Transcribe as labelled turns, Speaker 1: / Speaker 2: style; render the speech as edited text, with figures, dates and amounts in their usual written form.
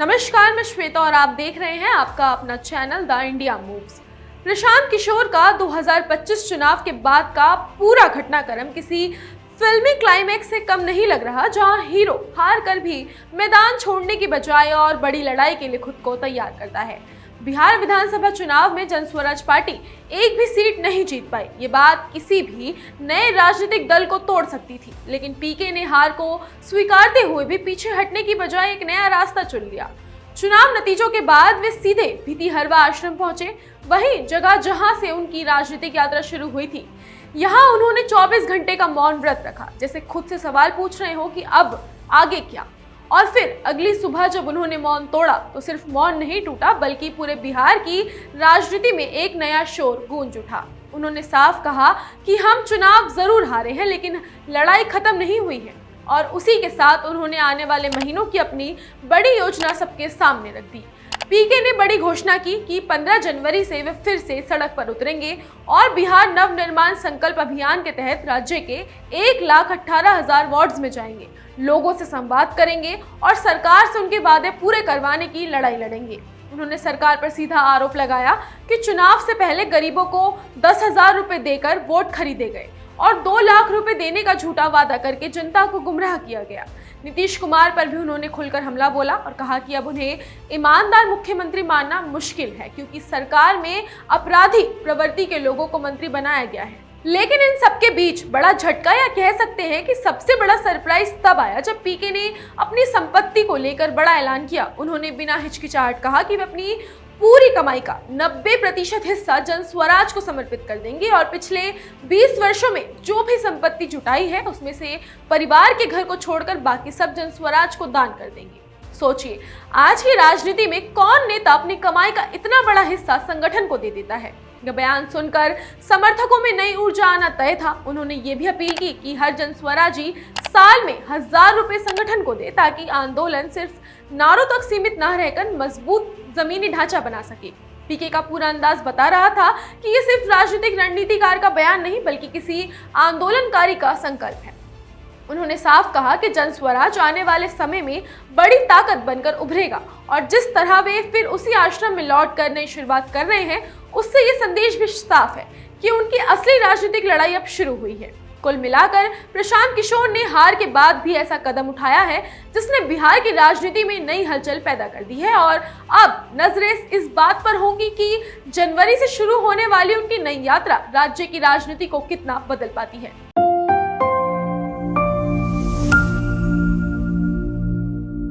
Speaker 1: नमस्कार, मैं श्वेता और आप देख रहे हैं आपका अपना channel the India moves. Prashant Kishor का 2025 चुनाव के बाद का पूरा घटनाक्रम किसी फिल्मी क्लाइमैक्स से कम नहीं लग रहा, जहां हीरो हार कर भी मैदान छोड़ने की बजाय और बड़ी लड़ाई के लिए खुद को तैयार करता है। बिहार विधानसभा चुनाव में जनस्वराज पार्टी एक भी सीट नहीं जीत पाई। ये बात किसी भी नए राजनीतिक दल को तोड़ सकती थी, लेकिन पीके ने हार को स्वीकारते हुए भी पीछे हटने की बजाय एक नया रास्ता चुन लिया। चुनाव नतीजों के बाद वे सीधे भितिहरवा आश्रम पहुंचे, वही जगह जहां से उनकी राजनीतिक यात्रा शुरू हुई थी। यहाँ उन्होंने 24 घंटे का मौन व्रत रखा, जैसे खुद से सवाल पूछ रहे हो कि अब आगे क्या। और फिर अगली सुबह जब उन्होंने मौन तोड़ा तो सिर्फ मौन नहीं टूटा, बल्कि पूरे बिहार की राजनीति में एक नया शोर गूंज उठा। उन्होंने साफ कहा कि हम चुनाव जरूर हारे हैं, लेकिन लड़ाई खत्म नहीं हुई है। और उसी के साथ उन्होंने आने वाले महीनों की अपनी बड़ी योजना सबके सामने रख दी। पीके ने बड़ी घोषणा की कि 15 जनवरी से वे फिर से सड़क पर उतरेंगे और बिहार नवनिर्माण संकल्प अभियान के तहत राज्य के 1,18,000 वार्ड्स में जाएंगे, लोगों से संवाद करेंगे और सरकार से उनके वादे पूरे करवाने की लड़ाई लड़ेंगे। उन्होंने सरकार पर सीधा आरोप लगाया कि चुनाव से पहले गरीबों को 10,000 रुपए देकर वोट खरीदे गए और 2 लाख रुपए देने का झूठा वादा करके जनता को गुमराह किया गया। नीतीश कुमार पर भी उन्होंने खुलकर हमला बोला और कहा कि अब उन्हें ईमानदार मुख्यमंत्री मानना मुश्किल है, क्योंकि सरकार में आपराधिक प्रवृत्ति के लोगों को मंत्री बनाया गया है। लेकिन इन सबके बीच बड़ा झटका, या कह सकते हैं कि सबसे बड़ा सरप्राइज तब आया जब पीके ने अपनी संपत्ति को लेकर बड़ा ऐलान किया। उन्होंने बिना हिचकिचाहट कहा कि वे अपनी पूरी कमाई का 90% हिस्सा जनस्वराज को समर्पित कर देंगे और पिछले 20 वर्षों में जो भी संपत्ति जुटाई है उसमें से परिवार के घर को छोड़कर बाकी सब जनस्वराज को दान कर देंगे। सोचिए, आज की राजनीति में कौन नेता अपनी कमाई का इतना बड़ा हिस्सा संगठन को दे देता है। यह बयान सुनकर समर्थकों में नई ऊर्जा आना तय था। उन्होंने ये भी अपील की कि हर जनस्वराजी साल में 1,000 रुपए संगठन को दे, ताकि आंदोलन सिर्फ नारों तक सीमित न रहकर मजबूत जमीनी ढांचा बना सके। पीके का पूरा अंदाज बता रहा था कि ये सिर्फ राजनीतिक रणनीतिकार का बयान नहीं, बल्कि किसी आंदोलनकारी का संकल्प है। उन्होंने साफ कहा कि जनस्वराज आने वाले समय में बड़ी ताकत बनकर उभरेगा, और जिस तरह वे फिर उसी आश्रम में लौट कर नई शुरुआत कर रहे हैं, उससे ये संदेश भी साफ है कि उनकी असली राजनीतिक लड़ाई अब शुरू हुई है। कुल मिलाकर प्रशांत किशोर ने हार के बाद भी ऐसा कदम उठाया है जिसने बिहार की राजनीति में नई हलचल पैदा कर दी है, और अब नजरें इस बात पर होंगी कि जनवरी से शुरू होने वाली उनकी नई यात्रा राज्य की राजनीति को कितना बदल पाती है।